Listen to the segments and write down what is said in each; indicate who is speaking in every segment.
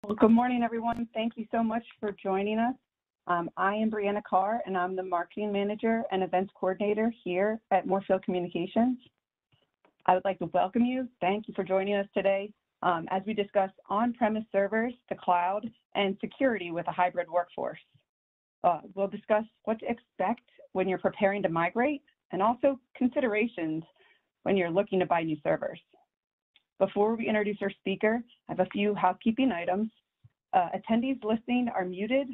Speaker 1: Well, good morning, everyone. Thank you so much for joining us. I am Brianna Carr, and I'm the Marketing Manager and Events Coordinator here at Morefield Communications. I would like to welcome you. Thank you for joining us today as we discuss on-premise servers, the cloud, and security with a hybrid workforce. We'll discuss what to expect when you're preparing to migrate and also considerations when you're looking to buy new servers. Before we introduce our speaker, I have a few housekeeping items. Attendees listening are muted,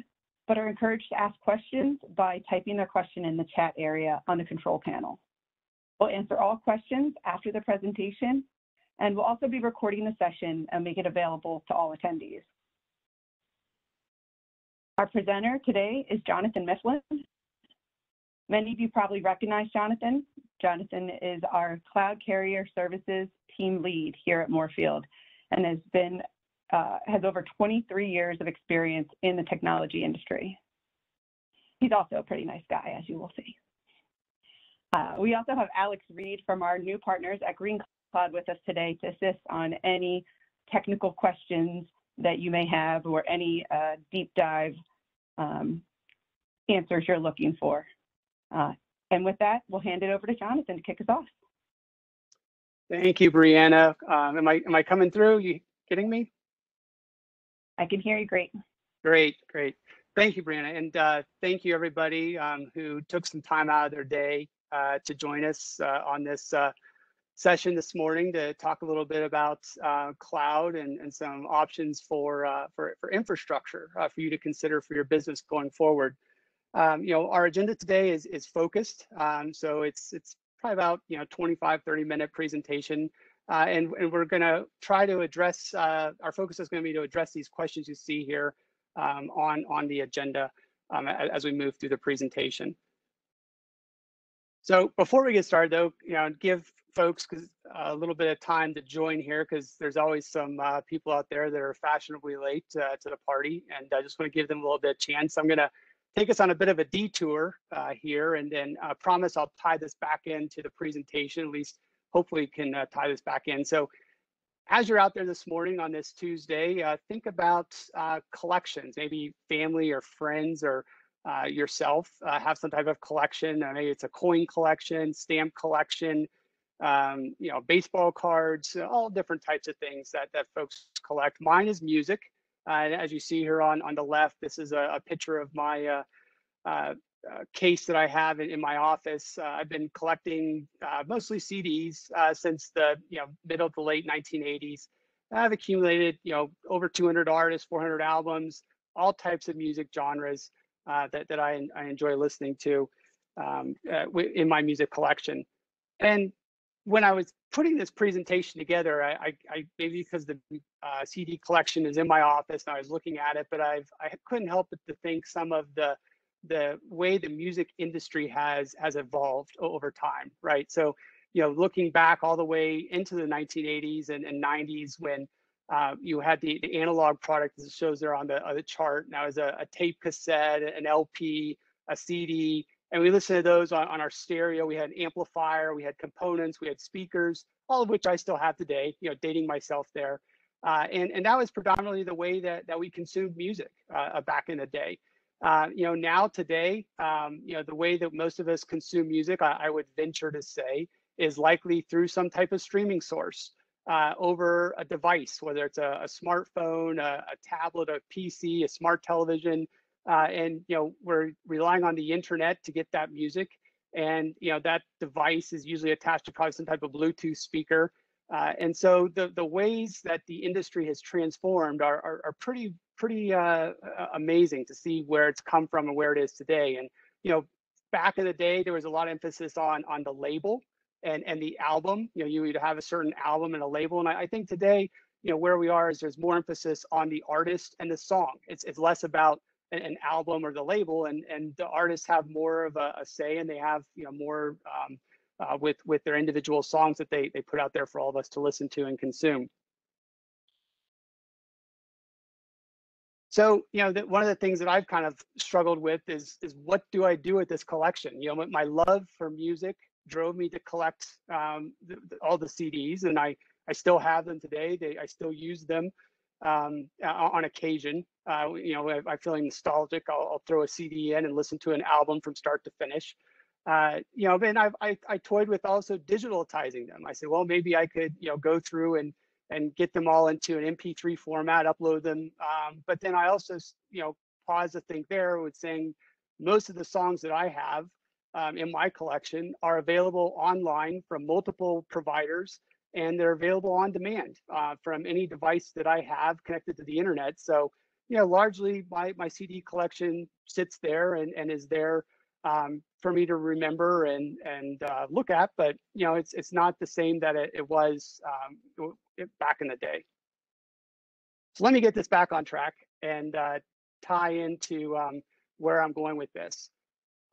Speaker 1: but are encouraged to ask questions by typing their question in the chat area on the control panel. We'll answer all questions after the presentation, and we'll also be recording the session and make it available to all attendees. Our presenter today is Jonathan Mifflin. Many of you probably recognize Jonathan. Jonathan is our Cloud Carrier Services team lead here at Morefield and has over 23 years of experience in the technology industry. He's also a pretty nice guy, as you will see. We also have Alex Reed from our new partners at Green Cloud with us today to assist on any technical questions that you may have or any deep dive answers you're looking for. And with that, we'll hand it over to Jonathan to kick us off.
Speaker 2: Thank you, Brianna. Am I coming through? You getting me?
Speaker 1: I can hear you great.
Speaker 2: Great. Thank you, Brianna. And thank you, everybody who took some time out of their day to join us on this session this morning to talk a little bit about cloud and some options for infrastructure for you to consider for your business going forward. Our agenda today is focused, so it's probably about 25-30 minute presentation, and we're going to try to address. Our focus is going to be to address these questions you see here on the agenda as we move through the presentation. So before we get started, though, give folks a little bit of time to join here because there's always some people out there that are fashionably late to the party, and I just want to give them a little bit of chance. I'm going to take us on a bit of a detour here, and then I promise I'll tie this back into the presentation, at least hopefully can tie this back in. So as you're out there this morning on this Tuesday, think about collections, maybe family or friends or yourself have some type of collection. Maybe it's a coin collection, stamp collection, baseball cards, all different types of things that folks collect. Mine is music. As you see here on the left, this is a picture of my case that I have in my office. I've been collecting mostly CDs since the middle to late 1980s. I've accumulated over 200 artists, 400 albums, all types of music genres that I enjoy listening to in my music collection. And when I was putting this presentation together, I maybe because the CD collection is in my office and I was looking at it, but I couldn't help but to think some of the way the music industry has evolved over time, right? So, looking back all the way into the 1980s and 90s when you had the analog product, as it shows there on the chart. Now, as a tape cassette, an LP, a CD. And we listened to those on our stereo. We had an amplifier, we had components, we had speakers, all of which I still have today, dating myself there. And that was predominantly the way that we consumed music back in the day. Now today, the way that most of us consume music, I would venture to say, is likely through some type of streaming source over a device, whether it's a smartphone, a tablet, a PC, a smart television. And we're relying on the internet to get that music, and that device is usually attached to probably some type of Bluetooth speaker. And so the ways that the industry has transformed are pretty amazing to see where it's come from and where it is today. And back in the day, there was a lot of emphasis on the label and the album. You would have a certain album and a label, and I think today, where we are is there's more emphasis on the artist and the song. It's less about an album or the label, and the artists have more of a say, and they have more with their individual songs that they put out there for all of us to listen to and consume. So one of the things that I've kind of struggled with is what do I do with this collection? My love for music drove me to collect all the CDs, and I still have them today. I still use them. on occasion. If I'm feeling nostalgic, I'll throw a CD in and listen to an album from start to finish. Then I toyed with also digitalizing them. I said, well, maybe I could, go through and get them all into an MP3 format, upload them. But then I also, paused to think there with saying most of the songs that I have in my collection are available online from multiple providers, and they're available on demand from any device that I have connected to the internet. So, largely my CD collection sits there and is there for me to remember and look at, but it's not the same that it was back in the day. So let me get this back on track and tie into where I'm going with this.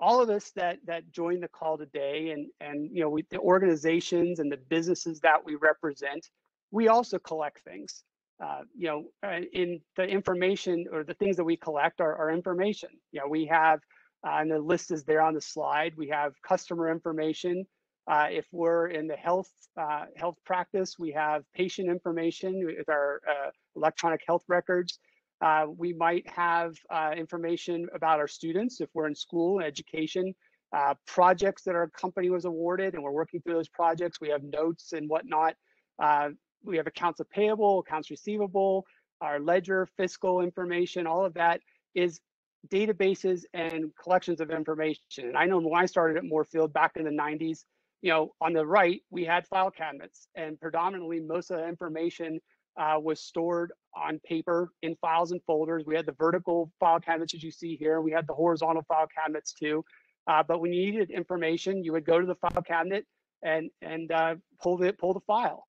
Speaker 2: All of us that join the call today, and the organizations and the businesses that we represent, we also collect things. In the information or the things that we collect are information. We have, and the list is there on the slide. We have customer information. If we're in the health practice, we have patient information with our electronic health records. We might have information about our students if we're in school and education, projects that our company was awarded and we're working through those projects. We have notes and whatnot. We have accounts payable, accounts receivable, our ledger, fiscal information. All of that is databases and collections of information. And I know when I started at Morefield back in the 90s, on the right, we had file cabinets, and predominantly most of the information was stored on paper in files and folders. We had the vertical file cabinets as you see here. We had the horizontal file cabinets too. But when you needed information, you would go to the file cabinet and pull the file.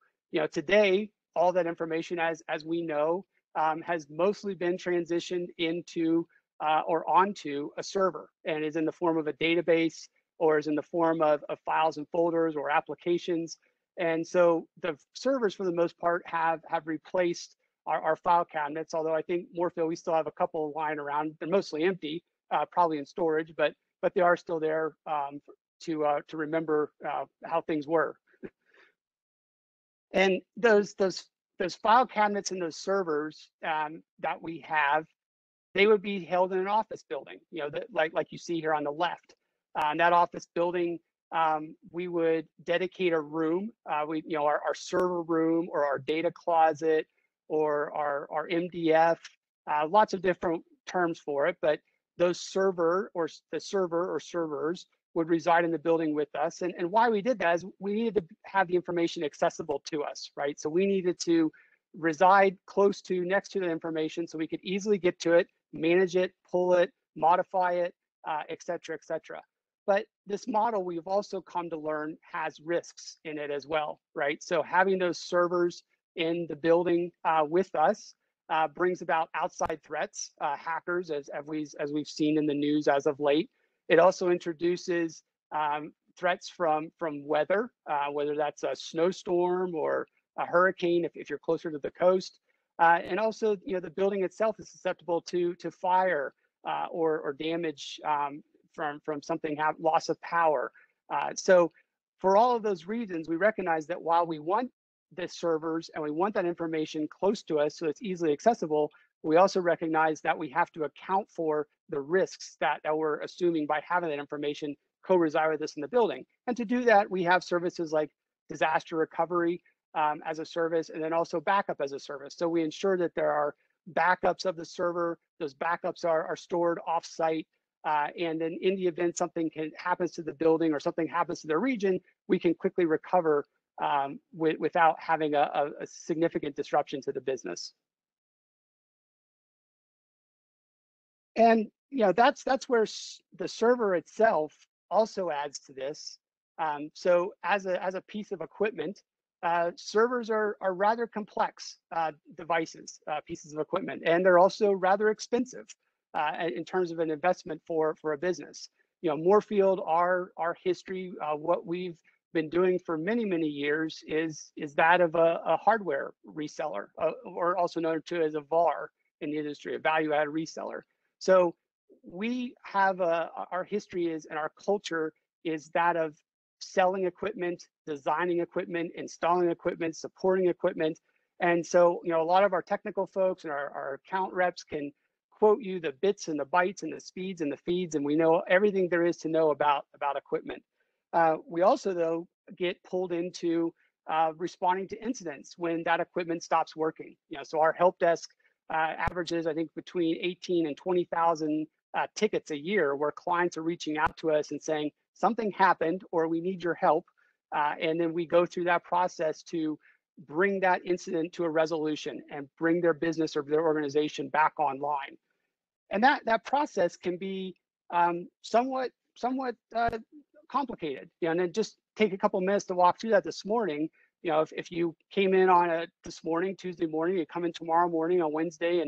Speaker 2: Today, all that information, as we know, has mostly been transitioned into or onto a server, and is in the form of a database, or is in the form of files and folders or applications. And so the servers, for the most part, have replaced our file cabinets, although I think Morefield, we still have a couple lying around. They're mostly empty, probably in storage, but they are still there to remember how things were. And those file cabinets and those servers that we have, they would be held in an office building, like you see here on the left. That office building, we would dedicate a room, our server room or our data closet or our MDF, lots of different terms for it, but those servers would reside in the building with us. And why we did that is we needed to have the information accessible to us, right? So we needed to reside next to the information so we could easily get to it, manage it, pull it, modify it, et cetera, et cetera. But this model, we've also come to learn, has risks in it as well, right? So having those servers in the building with us brings about outside threats, hackers, as we've seen in the news as of late. It also introduces threats from weather, whether that's a snowstorm or a hurricane if you're closer to the coast. And also, the building itself is susceptible to fire or damage from something, loss of power. So for all of those reasons, we recognize that while we want the servers and we want that information close to us so it's easily accessible, we also recognize that we have to account for the risks that we're assuming by having that information co-reside with us in the building. And to do that, we have services like disaster recovery as a service, and then also backup as a service. So we ensure that there are backups of the server. Those backups are stored off-site. And then in the event something happens to the building or something happens to the region, we can quickly recover without having a significant disruption to the business. And that's where the server itself also adds to this. So as a piece of equipment, servers are rather complex devices, pieces of equipment, and they're also rather expensive in terms of an investment for a business. Morefield, our history, what we've been doing for many years is that of a hardware reseller, or also known to as a VAR in the industry, a value-added reseller. So we have our history and our culture is that of selling equipment, designing equipment, installing equipment, supporting equipment. And so, a lot of our technical folks and our account reps can quote you the bits and the bytes and the speeds and the feeds, and we know everything there is to know about equipment. We also, though, get pulled into responding to incidents when that equipment stops working. So our help desk averages, I think, between 18 and 20,000 tickets a year, where clients are reaching out to us and saying something happened or we need your help, and then we go through that process to bring that incident to a resolution and bring their business or their organization back online. And that process can be somewhat complicated. And then just take a couple minutes to walk through that this morning. If you came in on this morning, Tuesday morning, you come in tomorrow morning on Wednesday,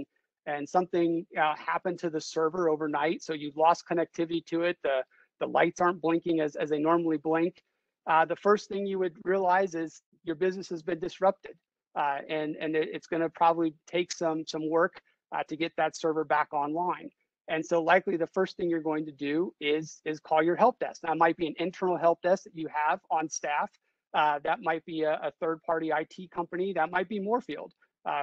Speaker 2: and something happened to the server overnight, so you've lost connectivity to it. The lights aren't blinking as they normally blink. The first thing you would realize is your business has been disrupted, and it's going to probably take some work to get that server back online. And so likely the first thing you're going to do is call your help desk. Now, it might be an internal help desk that you have on staff. That might be a third-party IT company. That might be Morefield,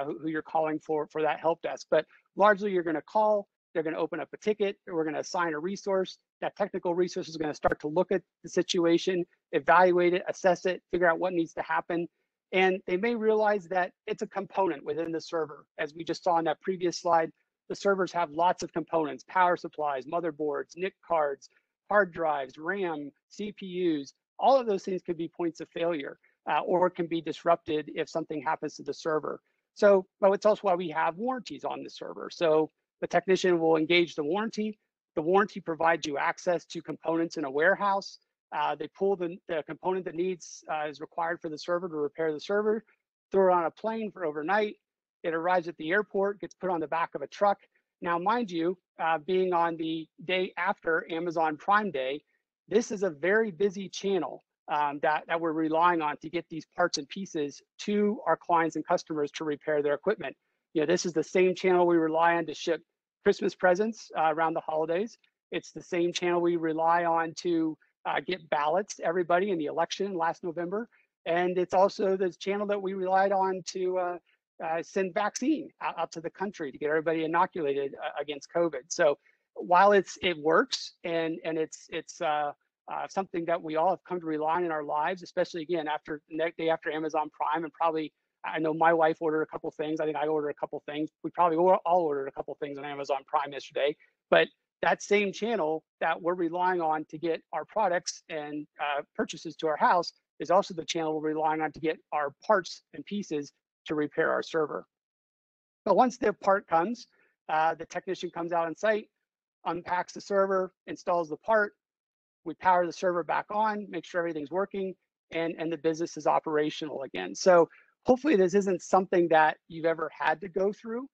Speaker 2: who you're calling for that help desk. But largely, you're going to call. They're going to open up a ticket. We're going to assign a resource. That technical resource is going to start to look at the situation, evaluate it, assess it, figure out what needs to happen. And they may realize that it's a component within the server. As we just saw in that previous slide, the servers have lots of components: power supplies, motherboards, NIC cards, hard drives, RAM, CPUs. All of those things could be points of failure, or can be disrupted if something happens to the server. So, well, it's also why we have warranties on the server. So the technician will engage the warranty. The warranty provides you access to components in a warehouse. They pull the component that is required for the server to repair the server, throw it on a plane for overnight. It arrives at the airport, gets put on the back of a truck. Now, mind you, being on the day after Amazon Prime Day, this is a very busy channel that we're relying on to get these parts and pieces to our clients and customers to repair their equipment. This is the same channel we rely on to ship Christmas presents around the holidays. It's the same channel we rely on to get ballots to everybody in the election last November. And it's also the channel that we relied on to send vaccine out to the country to get everybody inoculated against COVID. So while it works and it's something that we all have come to rely on in our lives, especially again after the day after Amazon Prime, and probably I know my wife ordered a couple things. I think I ordered a couple things. We probably all ordered a couple things on Amazon Prime yesterday. But that same channel that we're relying on to get our products and purchases to our house is also the channel we're relying on to get our parts and pieces to repair our server. But once the part comes, the technician comes out on site, unpacks the server, installs the part. We power the server back on, make sure everything's working, and the business is operational again. So hopefully this isn't something that you've ever had to go through.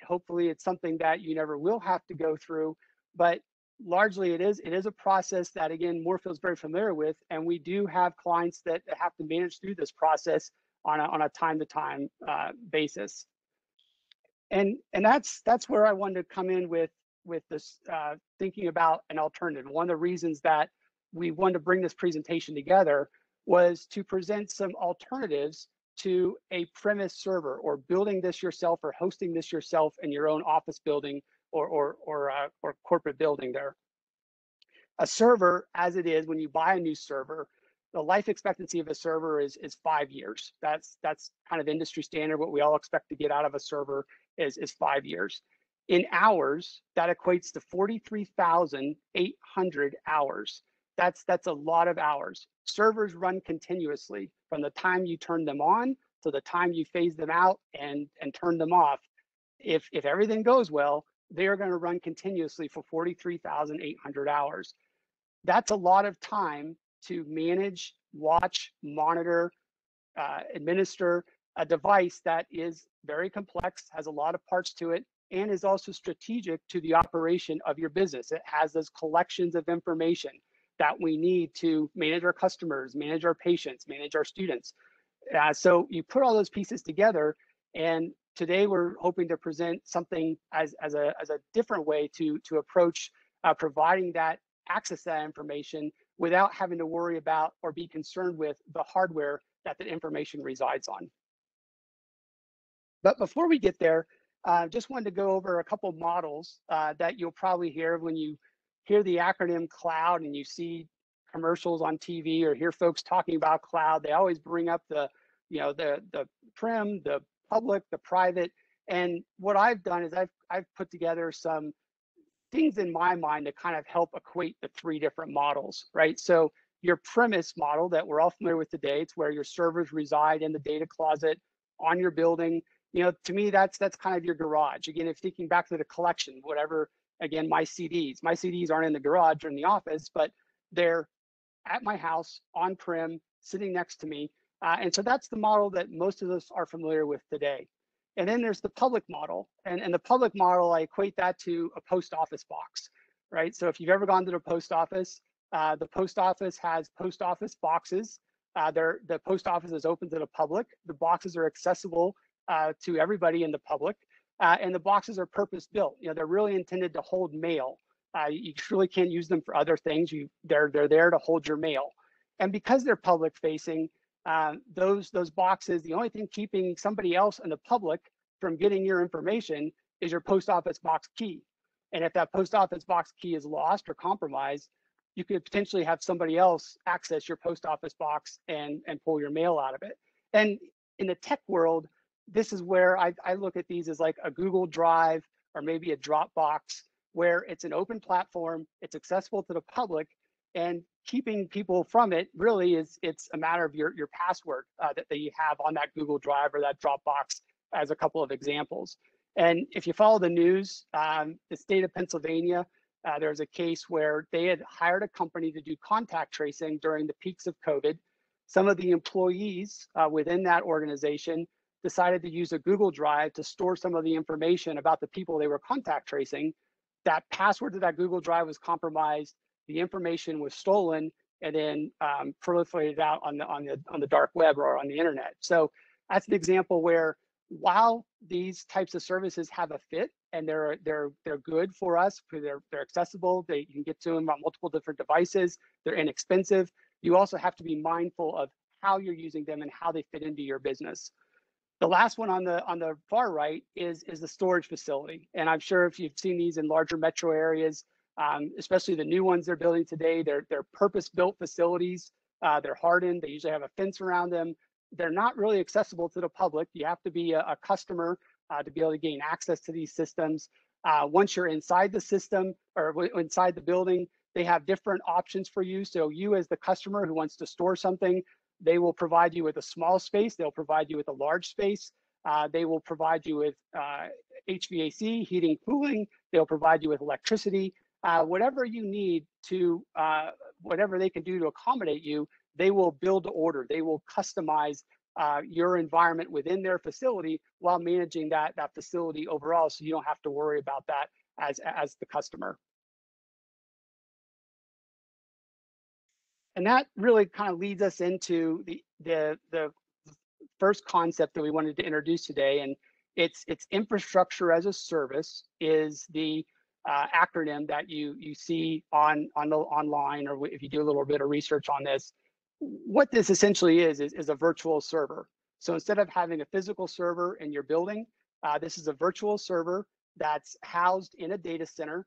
Speaker 2: Hopefully it's something that you never will have to go through, but largely it is a process that, again, Morefield's very familiar with, and we do have clients that have to manage through this process on a time-to-time basis. And that's where I wanted to come in with this thinking about an alternative. One of the reasons that we wanted to bring this presentation together was to present some alternatives to a premise server, or building this yourself, or hosting this yourself in your own office building or corporate building there. A server, as it is, when you buy a new server, the life expectancy of a server is 5 years. That's kind of industry standard. What we all expect to get out of a server is 5 years. In hours, that equates to 43,800 hours. That's a lot of hours. Servers run continuously from the time you turn them on to the time you phase them out and turn them off. If everything goes well, they are going to run continuously for 43,800 hours. That's a lot of time to manage, watch, monitor, administer a device that is very complex, has a lot of parts to it, and is also strategic to the operation of your business. It has those collections of information that we need to manage our customers, manage our patients, manage our students. So you put all those pieces together, and today we're hoping to present something as a different way to approach providing that access to that information without having to worry about or be concerned with the hardware that the information resides on. But before we get there, just wanted to go over a couple models that you'll probably hear when you hear the acronym cloud and you see commercials on TV or hear folks talking about cloud. They always bring up the, the prim, the public, the private. And what I've done is I've put together some things in my mind to kind of help equate the three different models, right? So your premise model that we're all familiar with today, it's where your servers reside in the data closet on your building. To me, that's kind of your garage. Again, if thinking back to the collection, whatever, again, my CDs aren't in the garage or in the office, but they're at my house on-prem, sitting next to me. And so that's the model that most of us are familiar with today. And then there's the public model. And the public model, I equate that to a post office box, right? So if you've ever gone to the post office has post office boxes. The post office is open to the public. The boxes are accessible to everybody in the public. And the boxes are purpose built. They're really intended to hold mail. You really can't use them for other things. They're there to hold your mail. And because they're public facing, those boxes, the only thing keeping somebody else in the public from getting your information is your post office box key. And if that post office box key is lost or compromised, you could potentially have somebody else access your post office box and pull your mail out of it. And in the tech world, this is where I look at these as like a Google Drive or maybe a Dropbox, where it's an open platform, it's accessible to the public, and keeping people from it really it's a matter of your password that you have on that Google Drive or that Dropbox, as a couple of examples. And if you follow the news, the state of Pennsylvania, there was a case where they had hired a company to do contact tracing during the peaks of COVID. Some of the employees within that organization decided to use a Google Drive to store some of the information about the people they were contact tracing. That password to that Google Drive was compromised. The information was stolen and then proliferated out on the dark web or on the internet. So that's an example where, while these types of services have a fit and they're good for us because they're accessible, you can get to them on multiple different devices, they're inexpensive. You also have to be mindful of how you're using them and how they fit into your business. The last one on the far right is the storage facility. And I'm sure if you've seen these in larger metro areas, especially the new ones they're building today, they're purpose-built facilities. They're hardened. They usually have a fence around them. They're not really accessible to the public. You have to be a customer to be able to gain access to these systems. Once you're inside the system or inside the building, they have different options for you. So you, as the customer who wants to store something, they will provide you with a small space. They'll provide you with a large space. They will provide you with HVAC, heating, cooling. They'll provide you with electricity. Whatever you need to, whatever they can do to accommodate you, they will build to order. They will customize your environment within their facility while managing that facility overall, so you don't have to worry about that as the customer. And that really kind of leads us into the first concept that we wanted to introduce today, and it's infrastructure as a service is the acronym that you see online, or if you do a little bit of research on this. What this essentially is a virtual server. So instead of having a physical server in your building, this is a virtual server that's housed in a data center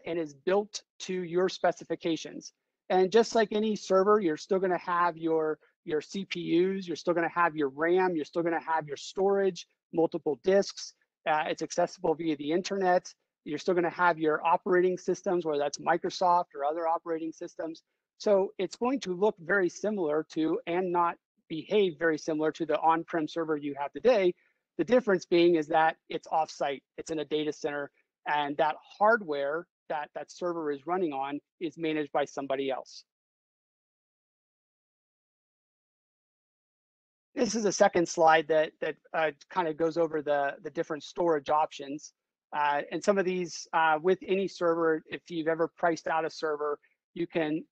Speaker 2: and is built to your specifications. And just like any server, you're still going to have your CPUs, you're still going to have your RAM, you're still going to have your storage, multiple disks. It's accessible via the internet. You're still going to have your operating systems, whether that's Microsoft or other operating systems. So it's going to look very similar to, and not behave very similar to, the on-prem server you have today. The difference being is that it's off-site, it's in a data center, and that hardware that server is running on is managed by somebody else. This is a second slide that kind of goes over the different storage options. And some of these, with any server, if you've ever priced out a server, you can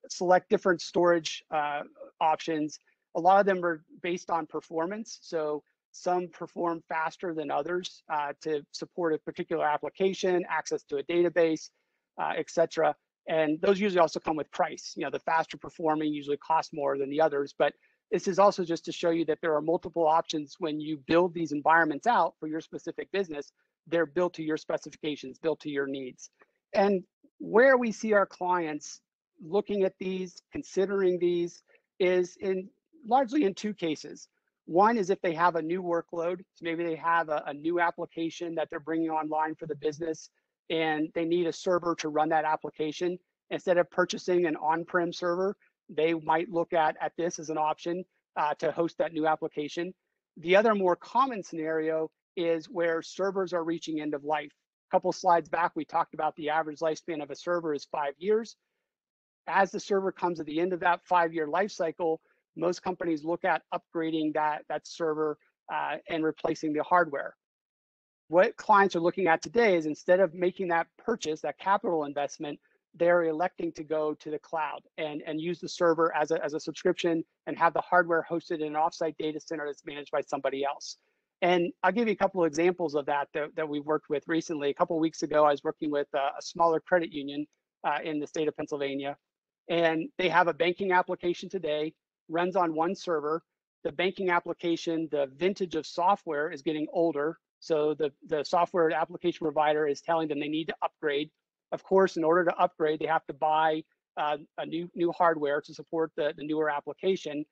Speaker 2: select different storage options. A lot of them are based on performance. So some perform faster than others to support a particular application, access to a database, et cetera. And those usually also come with price. The faster performing usually cost more than the others, but this is also just to show you that there are multiple options when you build these environments out for your specific business. They're built to your specifications, built to your needs. And where we see our clients looking at these, considering these, is largely in two cases. One is if they have a new workload, so maybe they have a new application that they're bringing online for the business, and they need a server to run that application. Instead of purchasing an on-prem server, they might look at this as an option to host that new application. The other more common scenario is where servers are reaching end of life. A couple slides back, we talked about the average lifespan of a server is 5 years. As the server comes at the end of that 5-year life cycle, most companies look at upgrading that server and replacing the hardware. What clients are looking at today is instead of making that purchase, that capital investment, they're electing to go to the cloud and use the server as a subscription and have the hardware hosted in an offsite data center that's managed by somebody else. And I'll give you a couple of examples of that we've worked with recently. A couple of weeks ago, I was working with a smaller credit union in the state of Pennsylvania, and they have a banking application today, runs on one server. The banking application, the vintage of software is getting older. So the software application provider is telling them they need to upgrade. Of course, in order to upgrade, they have to buy a new hardware to support the newer application.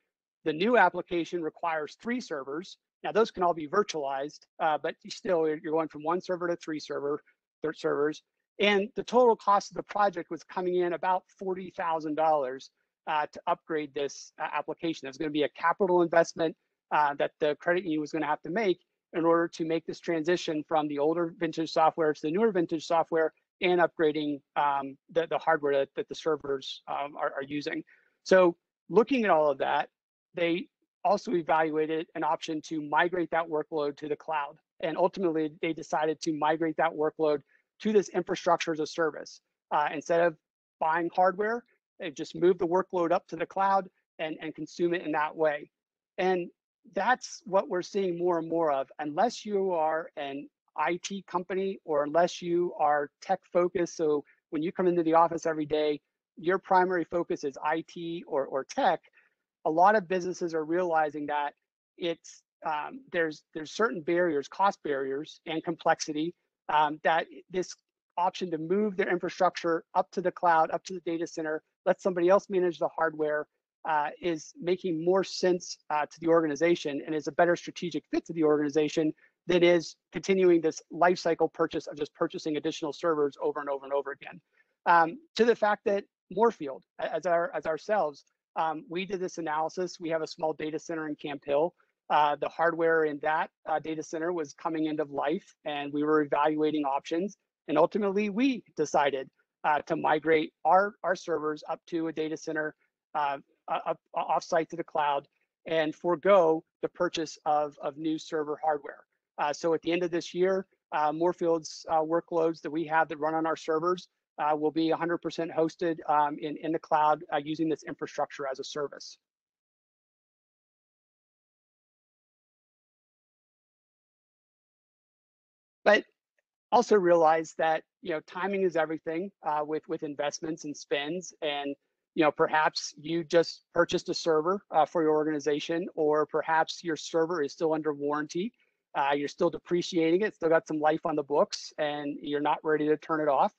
Speaker 2: The new application requires 3 servers. Now, those can all be virtualized, but still, you're going from 1 server to 3 servers. And the total cost of the project was coming in about $40,000 to upgrade this application. There's going to be a capital investment that the credit union was going to have to make in order to make this transition from the older vintage software to the newer vintage software and upgrading the hardware that the servers are using. So looking at all of that, they also evaluated an option to migrate that workload to the cloud. And ultimately, they decided to migrate that workload to this infrastructure as a service. Instead of buying hardware, they just move the workload up to the cloud and consume it in that way. And that's what we're seeing more and more of. Unless you are an IT company or unless you are tech focused, so when you come into the office every day, your primary focus is IT or tech, a lot of businesses are realizing that it's there's certain barriers, cost barriers and complexity that this option to move their infrastructure up to the cloud, up to the data center, let somebody else manage the hardware is making more sense to the organization and is a better strategic fit to the organization than is continuing this life cycle purchase of just purchasing additional servers over and over and over again. To the fact that Morefield, as ourselves, we did this analysis. We have a small data center in Camp Hill. The hardware in that data center was coming end of life, and we were evaluating options. And ultimately, we decided to migrate our servers up to a data center offsite to the cloud and forego the purchase of new server hardware. So at the end of this year, Morefield's workloads that we have that run on our servers will be 100% hosted in the cloud using this infrastructure as a service. But also realize that timing is everything with investments and spends, and perhaps you just purchased a server for your organization, or perhaps your server is still under warranty. You're still depreciating it, still got some life on the books, and you're not ready to turn it off.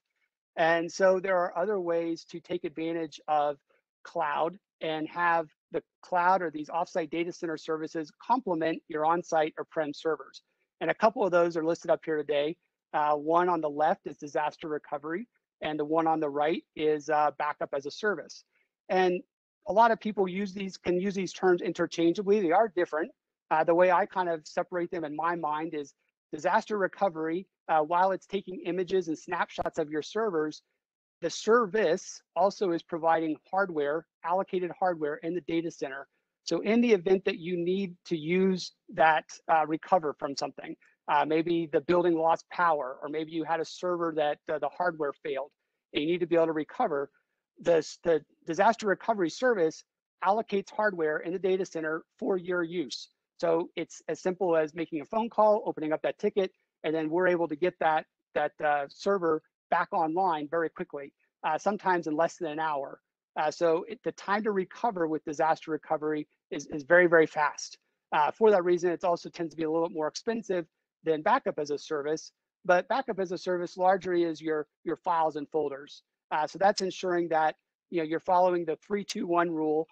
Speaker 2: And so there are other ways to take advantage of cloud and have the cloud or these offsite data center services complement your on-site or prem servers. And a couple of those are listed up here today. One on the left is disaster recovery, and the one on the right is backup as a service. And a lot of people can use these terms interchangeably. They are different. The way I kind of separate them in my mind is disaster recovery, while it's taking images and snapshots of your servers, the service also is providing hardware, allocated hardware in the data center. So in the event that you need to use that, recover from something, maybe the building lost power, or maybe you had a server that the hardware failed, and you need to be able to recover, the disaster recovery service allocates hardware in the data center for your use. So it's as simple as making a phone call, opening up that ticket, and then we're able to get that server back online very quickly, sometimes in less than an hour. The time to recover with disaster recovery is very, very fast. For that reason, it also tends to be a little bit more expensive than backup as a service. But backup as a service largely is your files and folders. So that's ensuring that you're following the 3-2-1 rule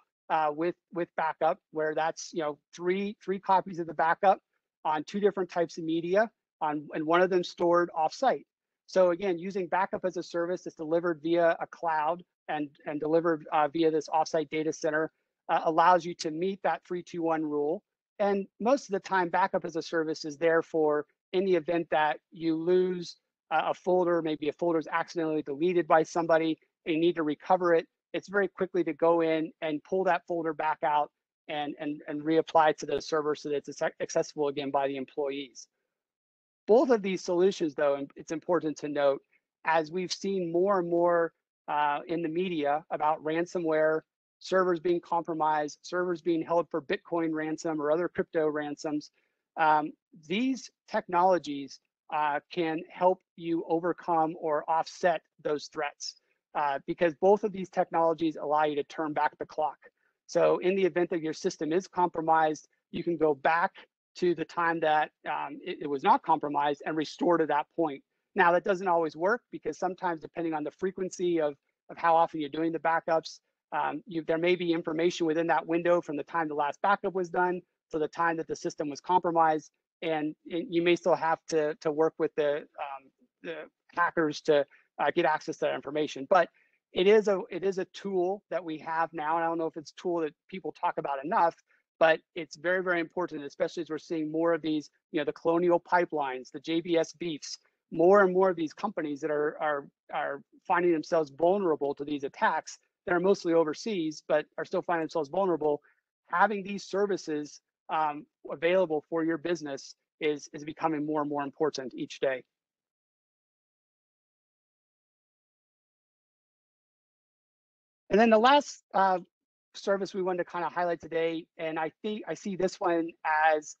Speaker 2: with backup, where that's three copies of the backup on 2 different types of media, and one of them stored offsite. So again, using backup as a service that's delivered via a cloud and delivered via this offsite data center allows you to meet that 3-2-1 rule. And most of the time, backup as a service is there for in the event that you lose a folder, maybe a folder is accidentally deleted by somebody, and you need to recover it. It's very quickly to go in and pull that folder back out and reapply to the server so that it's accessible again by the employees. Both of these solutions, though, and it's important to note, as we've seen more and more in the media about ransomware, servers being compromised, servers being held for Bitcoin ransom or other crypto ransoms, these technologies can help you overcome or offset those threats because both of these technologies allow you to turn back the clock. So in the event that your system is compromised, you can go back to the time that it was not compromised and restore to that point. Now, that doesn't always work because sometimes, depending on the frequency of how often you're doing the backups, there may be information within that window from the time the last backup was done to the time that the system was compromised, and you may still have to work with the hackers to get access to that information. But it is a tool that we have now, and I don't know if it's a tool that people talk about enough, but it's very, very important, especially as we're seeing more of these, the Colonial Pipelines, the JBS beefs, more and more of these companies that are finding themselves vulnerable to these attacks that are mostly overseas, but are still finding themselves vulnerable. Having these services available for your business is becoming more and more important each day. And then the last service we wanted to kind of highlight today, and I see this one as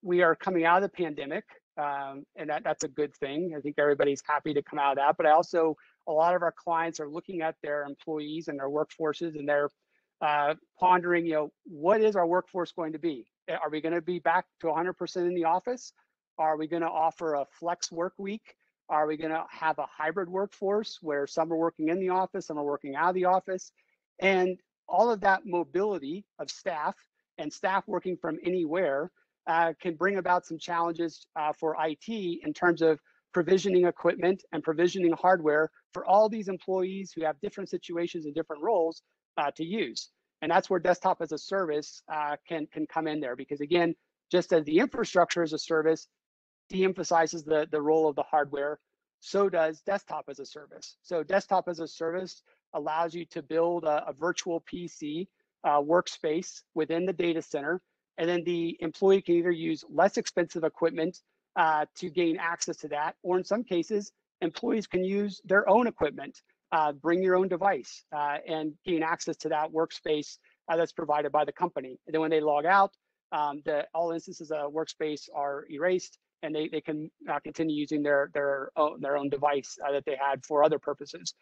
Speaker 2: we are coming out of the pandemic, and that's a good thing. I think everybody's happy to come out of that, but a lot of our clients are looking at their employees and their workforces, and they're pondering, what is our workforce going to be? Are we going to be back to 100% in the office? Are we going to offer a flex work week? Are we going to have a hybrid workforce where some are working in the office, some are working out of the office? And all of that mobility of staff and staff working from anywhere can bring about some challenges for IT in terms of provisioning equipment and provisioning hardware for all these employees who have different situations and different roles to use. And that's where desktop as a service can come in there, because again, just as the infrastructure as a service de-emphasizes the role of the hardware, so does desktop as a service. So desktop as a service allows you to build a virtual PC workspace within the data center, and then the employee can either use less expensive equipment to gain access to that, or in some cases, employees can use their own equipment, bring your own device, and gain access to that workspace that's provided by the company. And then when they log out, all instances of workspace are erased, and they can continue using their own device that they had for other purposes.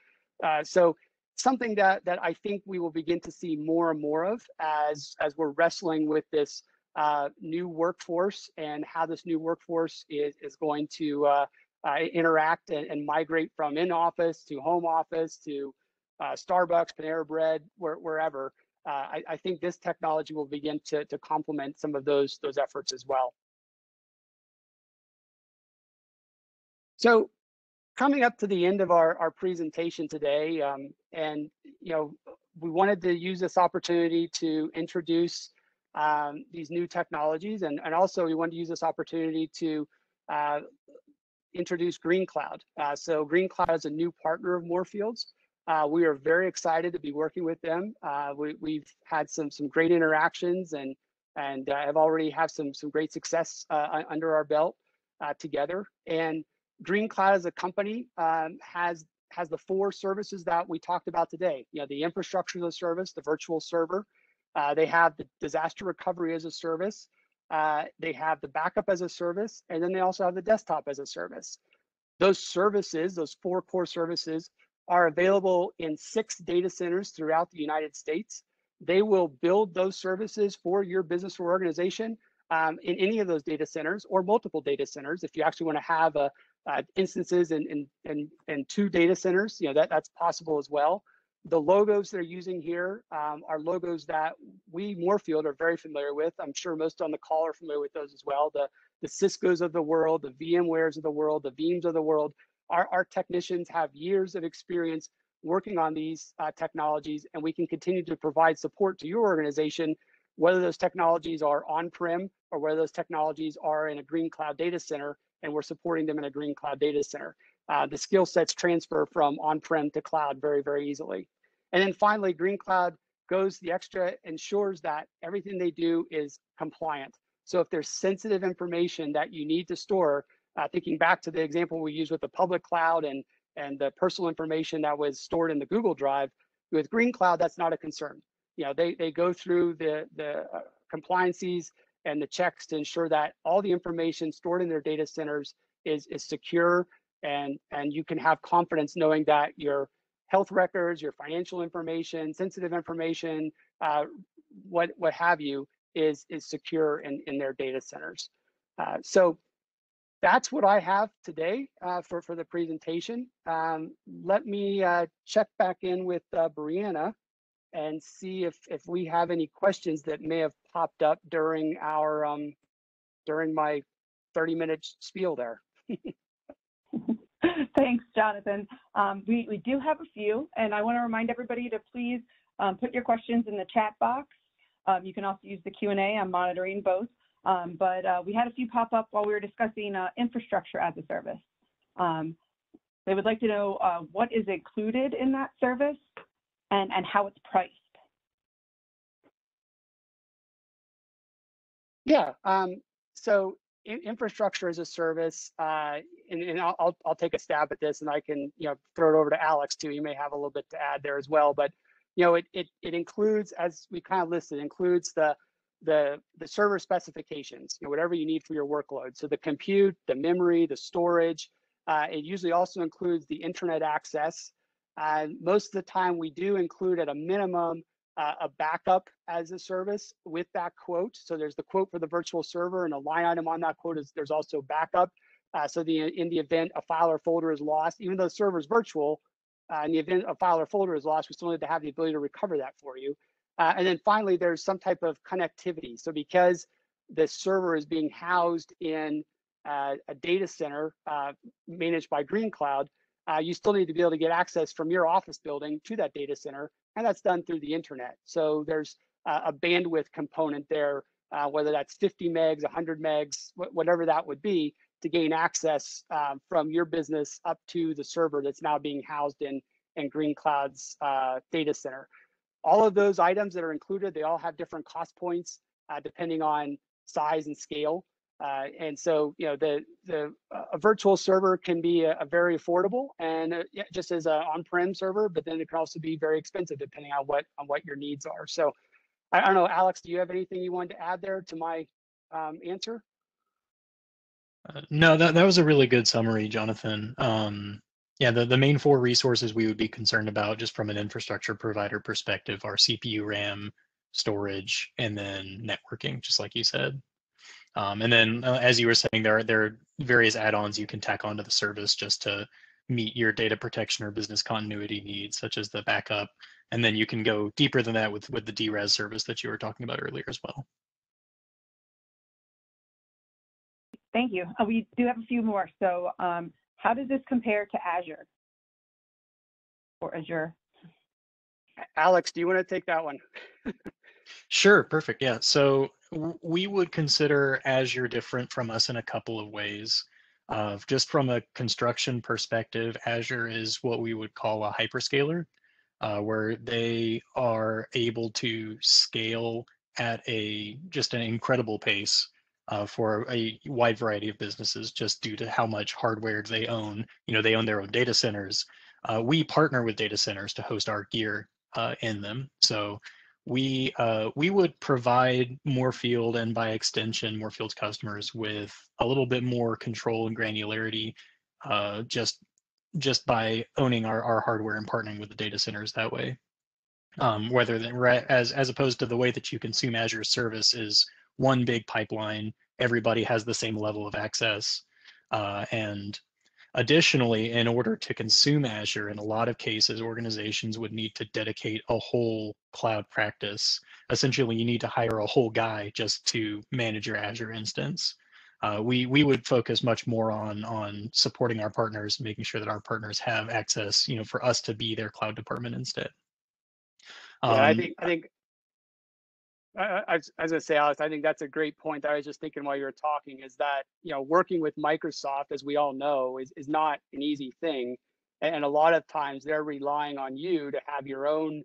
Speaker 2: So something that I think we will begin to see more and more of as we're wrestling with this new workforce and how this new workforce is going to interact and migrate from in-office to home office to Starbucks, Panera Bread, wherever. I think this technology will begin to complement some of those efforts as well. So coming up to the end of our presentation today, and we wanted to use this opportunity to introduce these new technologies, and also we wanted to use this opportunity to introduce Green Cloud. So Green Cloud is a new partner of Morefield's. We are very excited to be working with them. We've had some great interactions and have already have some great success under our belt together. And Green Cloud as a company has the 4 services that we talked about today. The infrastructure as a service, the virtual server. They have the disaster recovery as a service. They have the backup as a service, and then they also have the desktop as a service. Those services, those 4 core services, are available in 6 data centers throughout the United States. They will build those services for your business or organization in any of those data centers or multiple data centers. If you actually want to have instances in 2 data centers, that's possible as well. The logos they're using here are logos that we, Morefield, are very familiar with. I'm sure most on the call are familiar with those as well. The Ciscos of the world, the VMwares of the world, the Veeams of the world. Our technicians have years of experience working on these technologies, and we can continue to provide support to your organization, whether those technologies are on-prem or whether those technologies are in a green cloud data center, and we're supporting them in a green cloud data center. The skill sets transfer from on-prem to cloud very, very easily. And then finally, green cloud goes the extra, ensures that everything they do is compliant. So if there's sensitive information that you need to store, thinking back to the example we used with the public cloud and the personal information that was stored in the Google Drive, with green cloud, that's not a concern. They go through the compliances and the checks to ensure that all the information stored in their data centers is secure, and you can have confidence knowing that your health records, your financial information, sensitive information, what have you, is secure in their data centers. So that's what I have today for the presentation. Let me check back in with Brianna and see if we have any questions that may have popped up during during my 30-minute spiel there.
Speaker 1: Thanks, Jonathan. We do have a few, and I want to remind everybody to please put your questions in the chat box. You can also use the Q&A. I'm monitoring both. But we had a few pop up while we were discussing infrastructure as a service. They would like to know what is included in that service and how it's priced.
Speaker 2: Yeah, so infrastructure as a service, and I'll take a stab at this, and I can throw it over to Alex too. You may have a little bit to add there as well, but it includes, as we kind of listed, includes the server specifications, whatever you need for your workload. So the compute, the memory, the storage. It usually also includes the internet access. Most of the time, we do include at a minimum a backup as a service with that quote. So there's the quote for the virtual server, and a line item on that quote is there's also backup. So in the event a file or folder is lost, even though the server is virtual, in the event a file or folder is lost, we still need to have the ability to recover that for you. And then finally, there's some type of connectivity. So because the server is being housed in a data center managed by Green Cloud, you still need to be able to get access from your office building to that data center, and that's done through the internet. So there's a bandwidth component there, whether that's 50 megs, 100 megs, whatever that would be, to gain access from your business up to the server that's now being housed in Green Cloud's data center. All of those items that are included, they all have different cost points depending on size and scale. And so, a virtual server can be a very affordable and just as an on-prem server, but then it can also be very expensive depending on what your needs are. So, I don't know, Alex, do you have anything you wanted to add there to my answer?
Speaker 3: No, that was a really good summary, Jonathan. Yeah, the main 4 resources we would be concerned about just from an infrastructure provider perspective are CPU, RAM, storage, and then networking, just like you said. And then, as you were saying, there are various add-ons you can tack onto the service just to meet your data protection or business continuity needs, such as the backup. And then you can go deeper than that with the DRES service that you were talking about earlier as well.
Speaker 1: Thank you. We do have a few more. So how does this compare to Azure or Azure?
Speaker 2: Alex, do you want to take that one?
Speaker 3: Sure, perfect. Yeah, so we would consider Azure different from us in a couple of ways. Just from a construction perspective, Azure is what we would call a hyperscaler, where they are able to scale at just an incredible pace for a wide variety of businesses, just due to how much hardware they own. They own their own data centers. We partner with data centers to host our gear in them. So we would provide Morefield, and by extension Morefield's customers, with a little bit more control and granularity, just just by owning our hardware and partnering with the data centers that way. Whether than as opposed to the way that you consume Azure service is one big pipeline, everybody has the same level of access. And additionally, in order to consume Azure, in a lot of cases, organizations would need to dedicate a whole cloud practice. Essentially, you need to hire a whole guy just to manage your Azure instance. We would focus much more on supporting our partners, making sure that our partners have access, for us to be their cloud department instead.
Speaker 2: Yeah, I think I was gonna say, Alex, I think that's a great point that I was just thinking while you were talking, is that, working with Microsoft, as we all know, is not an easy thing. And a lot of times they're relying on you to have your own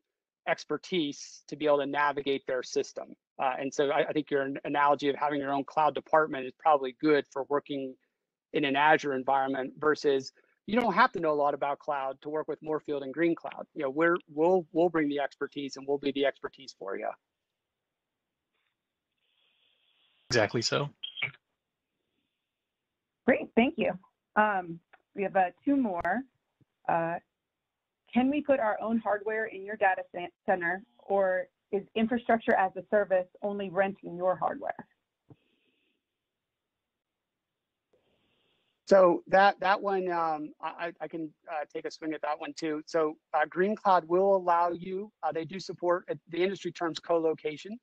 Speaker 2: expertise to be able to navigate their system. And so I think your analogy of having your own cloud department is probably good for working in an Azure environment versus you don't have to know a lot about cloud to work with Morefield and Green Cloud. We'll bring the expertise and we'll be the expertise for you.
Speaker 3: Exactly so.
Speaker 1: Great, thank you. We have two more. Can we put our own hardware in your data center, or is infrastructure as a service only renting your hardware?
Speaker 2: So that one, I can take a swing at that one too. So Green Cloud will allow you, they do support, the industry terms co-location.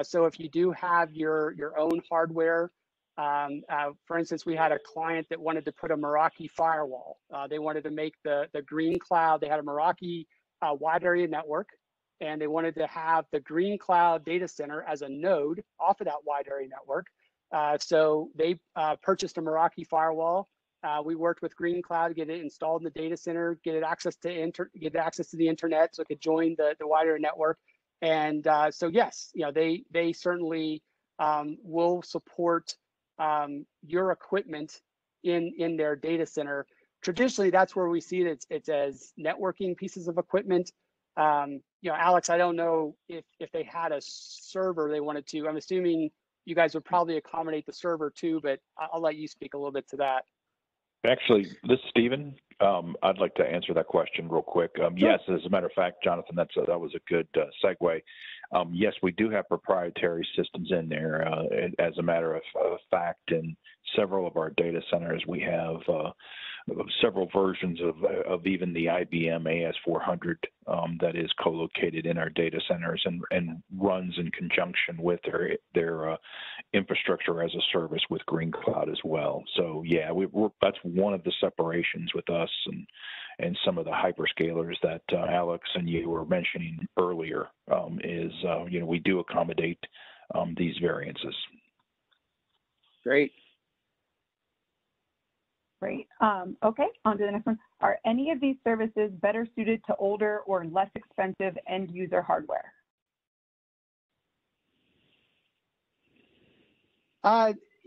Speaker 2: So if you do have your own hardware, for instance, we had a client that wanted to put a Meraki firewall. They wanted to make the Green Cloud, they had a Meraki wide area network, and they wanted to have the Green Cloud data center as a node off of that wide area network. So they purchased a Meraki firewall. We worked with Green Cloud to get it installed in the data center, get access to the internet so it could join the wider network. And so yes, they certainly will support your equipment in their data center. Traditionally, that's where we see it. It's as networking pieces of equipment. Alex, I don't know if they had a server they wanted to. I'm assuming you guys would probably accommodate the server too, but I'll let you speak a little bit to that.
Speaker 4: Actually, this is Stephen. I'd like to answer that question real quick.
Speaker 2: Sure.
Speaker 4: Yes, as a matter of fact, Jonathan, that was a good segue. Yes, we do have proprietary systems in there. As a matter of fact, in several of our data centers, we have several versions of even the IBM AS400 that is co-located in our data centers and runs in conjunction with their infrastructure as a service with Green Cloud as well. So yeah, that's one of the separations with us and some of the hyperscalers that Alex and you were mentioning earlier is we do accommodate these variances.
Speaker 2: Great.
Speaker 1: Great. Okay, on to the next one. Are any of these services better suited to older or less expensive end user hardware?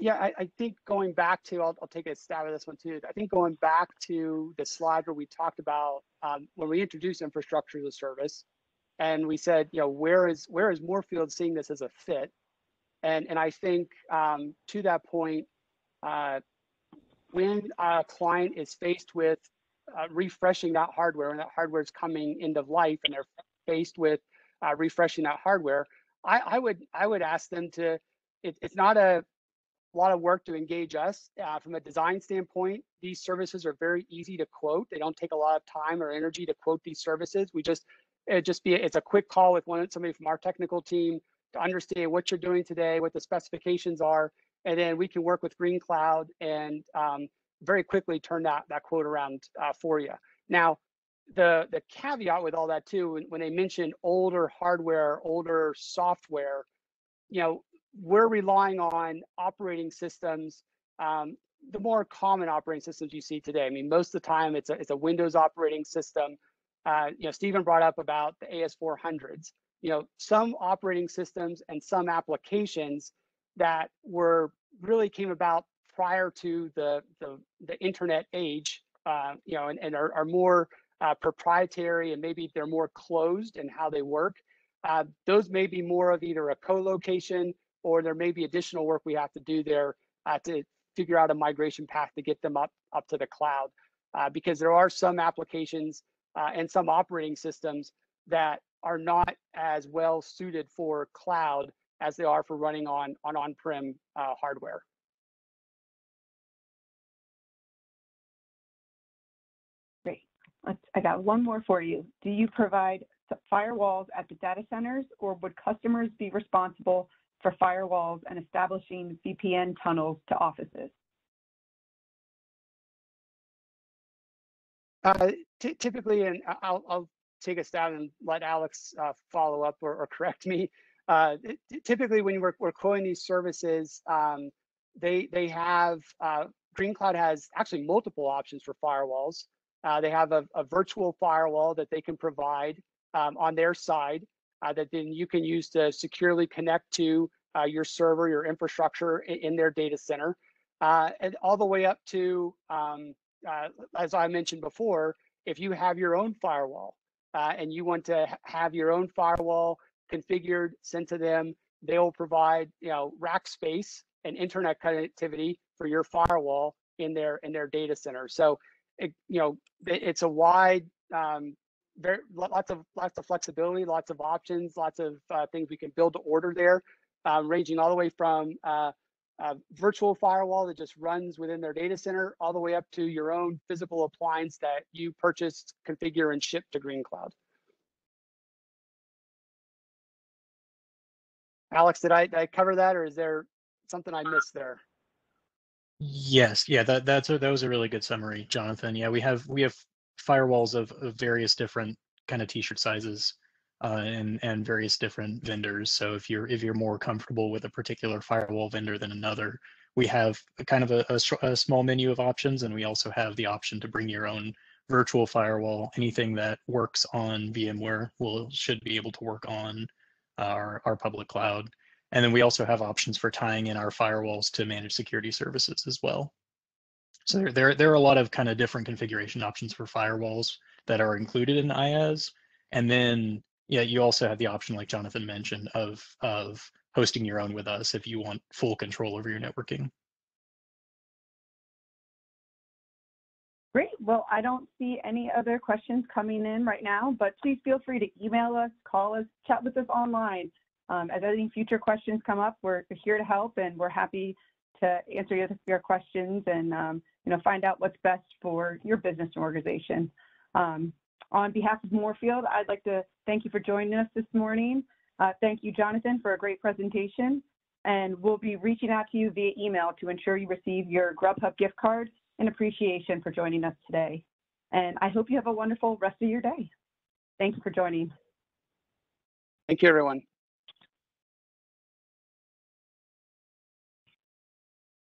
Speaker 2: Yeah, I think going back to, I'll take a stab at this one too. I think going back to the slide where we talked about when we introduced infrastructure as a service, and we said, where is Morefield seeing this as a fit? And I think to that point, when a client is faced with refreshing that hardware, and that hardware is coming end of life, and they're faced with refreshing that hardware, I would ask them to. It's not a lot of work to engage us from a design standpoint. These services are very easy to quote. They don't take a lot of time or energy to quote these services. It's a quick call with somebody from our technical team to understand what you're doing today, what the specifications are, and then we can work with Green Cloud and very quickly turn that quote around for you. Now, the caveat with all that too, when they mention older hardware, older software, we're relying on operating systems, the more common operating systems you see today. I mean, most of the time it's a Windows operating system. Stephen brought up about the AS400s. Some operating systems and some applications that really came about prior to the internet age, and are more proprietary, and maybe they're more closed in how they work. Those may be more of either a co-location, or there may be additional work we have to do there to figure out a migration path to get them up to the cloud. because there are some applications and some operating systems that are not as well suited for cloud as they are for running on-prem hardware.
Speaker 1: Great. I got one more for you. Do you provide firewalls at the data centers, or would customers be responsible for firewalls and establishing VPN tunnels to offices?
Speaker 2: Typically, and I'll take a stab and let Alex follow up or correct me. Typically, when we're quoting these services, they have Green Cloud has actually multiple options for firewalls. They have a virtual firewall that they can provide on their side that then you can use to securely connect to your server, your infrastructure in their data center, and all the way up to, as I mentioned before, if you have your own firewall and you want to have your own firewall configured, sent to them, they will provide rack space and internet connectivity for your firewall in their data center. So it's a wide, lots of flexibility, lots of options, lots of things we can build to order there, ranging all the way from a virtual firewall that just runs within their data center, all the way up to your own physical appliance that you purchased, configure, and ship to Green Cloud. Alex, did I cover that, or is there something I missed there?
Speaker 3: Yes, yeah, that was a really good summary, Jonathan. Yeah, we have firewalls of various different kind of t-shirt sizes and various different vendors. So if you're more comfortable with a particular firewall vendor than another, we have kind of a small menu of options, and we also have the option to bring your own virtual firewall. Anything that works on VMware should be able to work on our public cloud. And then we also have options for tying in our firewalls to managed security services as well. So there are a lot of kind of different configuration options for firewalls that are included in IaaS. And then, yeah, you also have the option, like Jonathan mentioned, of hosting your own with us if you want full control over your networking.
Speaker 1: Great. Well, I don't see any other questions coming in right now, but please feel free to email us, call us, chat with us online. As any future questions come up, we're here to help, and we're happy to answer your questions and find out what's best for your business and organization. On behalf of Morefield, I'd like to thank you for joining us this morning. Thank you, Jonathan, for a great presentation, and we'll be reaching out to you via email to ensure you receive your Grubhub gift card in appreciation for joining us today. And I hope you have a wonderful rest of your day. Thank you for joining.
Speaker 2: Thank you, everyone.